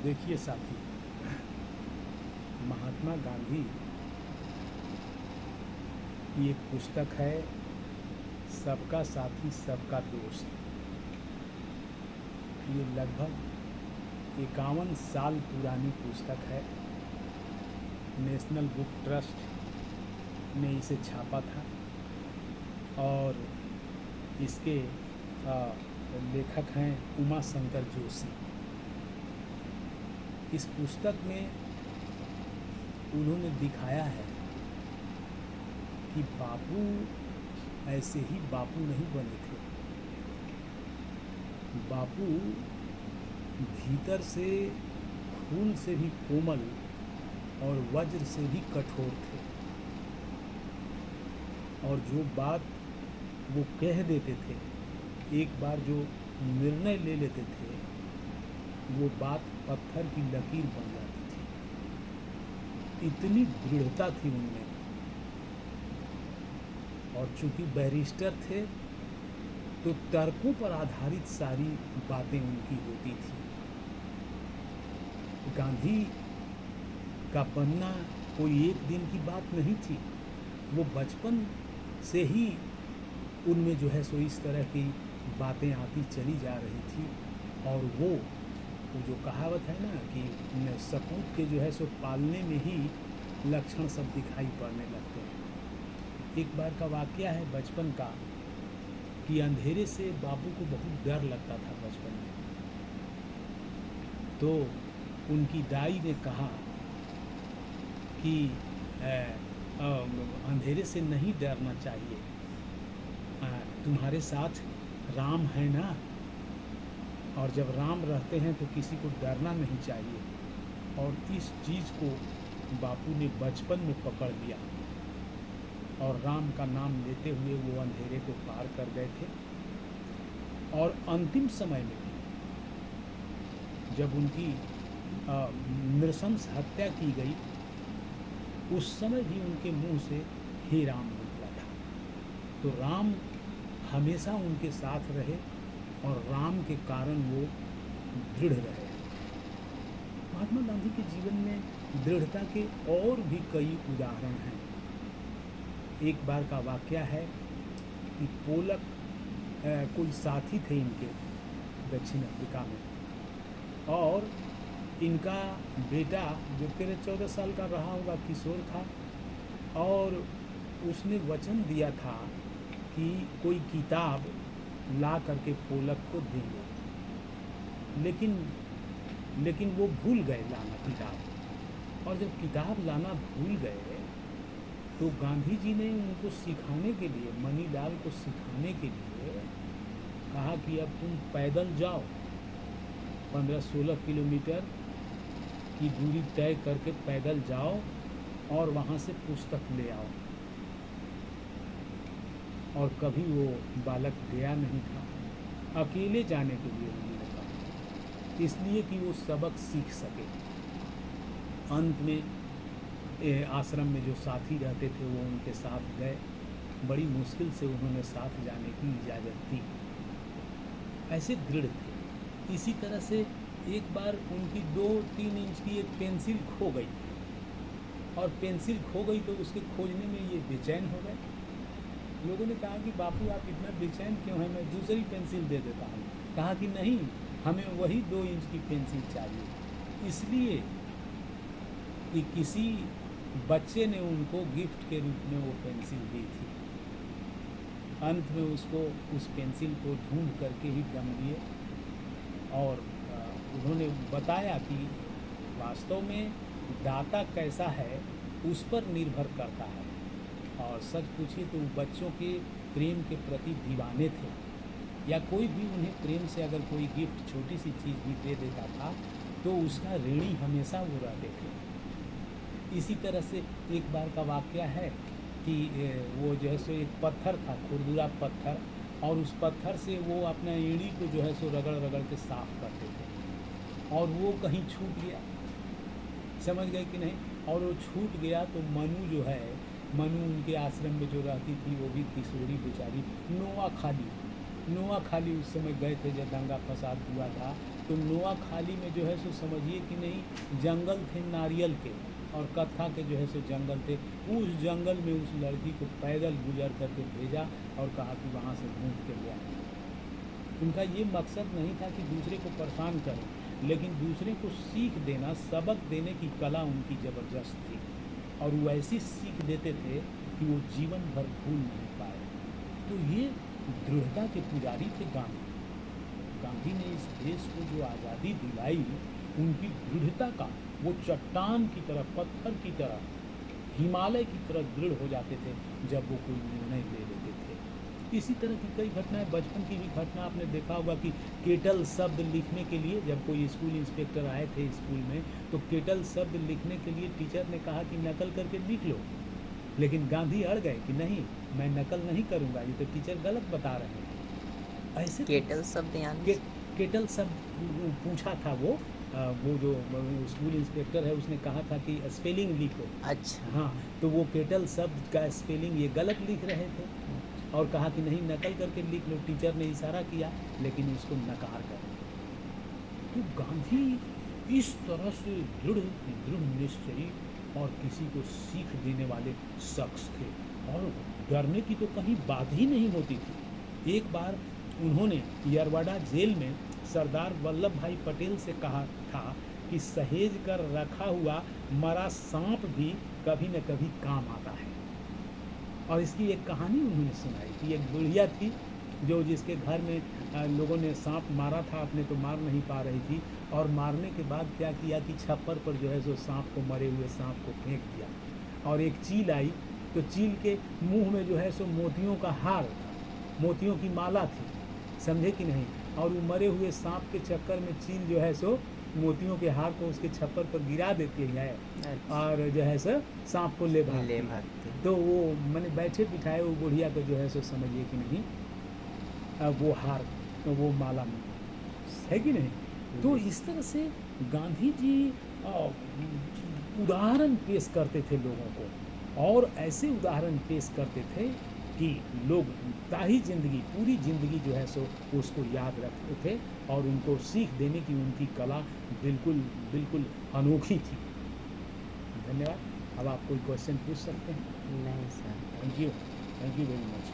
देखिए साथी, महात्मा गांधी की एक पुस्तक है, सबका साथी सबका दोस्त। ये लगभग 51 साल पुरानी पुस्तक है। नेशनल बुक ट्रस्ट ने इसे छापा था और इसके लेखक हैं उमा शंकर जोशी। इस पुस्तक में उन्होंने दिखाया है कि बापू ऐसे ही बापू नहीं बने थे। बापू भीतर से खून से भी कोमल और वज्र से भी कठोर थे, और जो बात वो कह देते थे, एक बार जो निर्णय ले लेते थे, वो बात पत्थर की लकीर बन जाती थी। इतनी दृढ़ता थी उनमें। और चूंकि बैरिस्टर थे तो तर्कों पर आधारित सारी बातें उनकी होती थी। गांधी का बनना कोई एक दिन की बात नहीं थी। वो बचपन से ही उनमें जो है सो इस तरह की बातें आती चली जा रही थी। और वो जो कहावत है ना कि सपूत के जो है सो पालने में ही लक्षण सब दिखाई पड़ने लगते हैं। एक बार का वाकया है बचपन का कि अंधेरे से बाबू को बहुत डर लगता था बचपन में। तो उनकी दाई ने कहा कि अंधेरे से नहीं डरना चाहिए, तुम्हारे साथ राम है ना, और जब राम रहते हैं तो किसी को डरना नहीं चाहिए। और इस चीज़ को बापू ने बचपन में पकड़ लिया और राम का नाम लेते हुए वो अंधेरे को पार कर गए थे। और अंतिम समय में भी जब उनकी नृशंस हत्या की गई, उस समय भी उनके मुंह से हे राम निकला था। तो राम हमेशा उनके साथ रहे और राम के कारण वो दृढ़ रहे। महात्मा गांधी के जीवन में दृढ़ता के और भी कई उदाहरण हैं। एक बार का वाकया है कि पोलक कोई साथी थे इनके दक्षिण अफ्रीका में, और इनका बेटा जो 13-14 साल का रहा होगा, किशोर था, और उसने वचन दिया था कि कोई किताब ला करके पोलक को देंगे। लेकिन वो भूल गए लाना किताब। और जब किताब लाना भूल गए तो गांधी जी ने उनको सिखाने के लिए, मनीलाल को सिखाने के लिए कहा कि अब तुम पैदल जाओ, 15-16 किलोमीटर की दूरी तय करके पैदल जाओ और वहाँ से पुस्तक ले आओ। और कभी वो बालक गया नहीं था। अकेले जाने के लिए उन्होंने कहा, इसलिए कि वो सबक सीख सके। अंत में आश्रम में जो साथी रहते थे वो उनके साथ गए। बड़ी मुश्किल से उन्होंने साथ जाने की इजाज़त दी। ऐसे दृढ़ थे। इसी तरह से एक बार उनकी 2-3 इंच की एक पेंसिल खो गई, और पेंसिल खो गई तो उसके खोजने में ये बेचैन हो गए। लोगों ने कहा कि बापू आप इतना बेचैन क्यों हैं, मैं दूसरी पेंसिल दे देता हूँ। कहा कि नहीं, हमें वही 2 इंच की पेंसिल चाहिए। इसलिए कि किसी बच्चे ने उनको गिफ्ट के रूप में वो पेंसिल दी थी। अंत में उसको, उस पेंसिल को ढूंढ करके ही दम लिए। और उन्होंने बताया कि वास्तव में दाता कैसा है उस पर निर्भर करता है। और सच पूछिए तो बच्चों के प्रेम के प्रति दीवाने थे, या कोई भी उन्हें प्रेम से अगर कोई गिफ्ट, छोटी सी चीज़ भी दे देता था तो उसका ऋणी हमेशा वो रहते थे। इसी तरह से एक बार का वाकया है कि वो जो है सो एक पत्थर था, खुरदुरा पत्थर, और उस पत्थर से वो अपना एड़ी को जो है सो रगड़ रगड़ के साफ करते थे, और वो कहीं छूट गया। समझ गए कि नहीं? और वो छूट गया तो मनु जो है, मनु उनके आश्रम में जो रहती थी, वो भी किशोरी बेचारी, नोआ खाली, नोआखाली उस समय गए थे जब दंगा फसाद हुआ था, तो नोआखाली में जो है सो समझिए कि नहीं जंगल थे नारियल के, और कत्था के जो है सो जंगल थे। उस जंगल में उस लड़की को पैदल गुजर करके भेजा और कहा कि वहाँ से ढूंढ के ले आए। उनका ये मकसद नहीं था कि दूसरे को परेशान करें, लेकिन दूसरे को सीख देना, सबक देने की कला उनकी ज़बरदस्त थी, और वो ऐसी सीख देते थे कि वो जीवन भर भूल नहीं पाए। तो ये दृढ़ता के पुजारी थे गांधी। गांधी ने इस देश को जो आज़ादी दिलाई, उनकी दृढ़ता का, वो चट्टान की तरह, पत्थर की तरह, हिमालय की तरह दृढ़ हो जाते थे जब वो कोई निर्णय ले लेते थे। इसी तरह की कई घटनाएं, बचपन की भी घटना आपने देखा होगा कि केटल शब्द लिखने के लिए जब कोई स्कूल इंस्पेक्टर आए थे स्कूल में, तो केटल शब्द लिखने के लिए टीचर ने कहा कि नकल करके लिख लो, लेकिन गांधी अड़ गए कि नहीं, मैं नकल नहीं करूंगा, ये तो टीचर गलत बता रहे हैं। ऐसे केटल शब्द यानी केटल शब्द पूछा था वो जो स्कूल इंस्पेक्टर है उसने कहा था कि स्पेलिंग लिखो। अच्छा। हाँ, तो वो केटल शब्द का स्पेलिंग ये गलत लिख रहे थे और कहा कि नहीं, नकल करके लिख लो। टीचर ने इशारा किया लेकिन उसको नकार कर। तो गांधी इस तरह से दृढ़ निश्चयी और किसी को सीख देने वाले शख्स थे, और डरने की तो कहीं बात ही नहीं होती थी। एक बार उन्होंने यरवड़ा जेल में सरदार वल्लभ भाई पटेल से कहा था कि सहेज कर रखा हुआ मरा सांप भी कभी न कभी काम आता है। और इसकी एक कहानी उन्होंने सुनाई कि एक बुढ़िया थी जो जिसके घर में लोगों ने सांप मारा था, अपने तो मार नहीं पा रही थी, और मारने के बाद क्या किया कि छप्पर पर जो है सो सांप को, मरे हुए सांप को फेंक दिया, और एक चील आई तो चील के मुंह में जो है सो मोतियों का हार था, मोतियों की माला थी, समझे कि नहीं, और वो मरे हुए सांप के चक्कर में चील जो है सो मोतियों के हार को उसके छप्पर पर गिरा देती है और जो है सो सांप को ले भागती है। तो वो मैंने बैठे बिठाए वो बुढ़िया को जो है सो समझिए कि नहीं वो हार, वो माला में है कि नहीं। तो इस तरह से गांधी जी उदाहरण पेश करते थे लोगों को, और ऐसे उदाहरण पेश करते थे कि लोग ताही जिंदगी, पूरी ज़िंदगी जो है सो उसको याद रखते थे, और उनको सीख देने की उनकी कला बिल्कुल बिल्कुल अनोखी थी। धन्यवाद। अब आप कोई क्वेश्चन पूछ सकते हैं। नहीं sir. Thank you very much.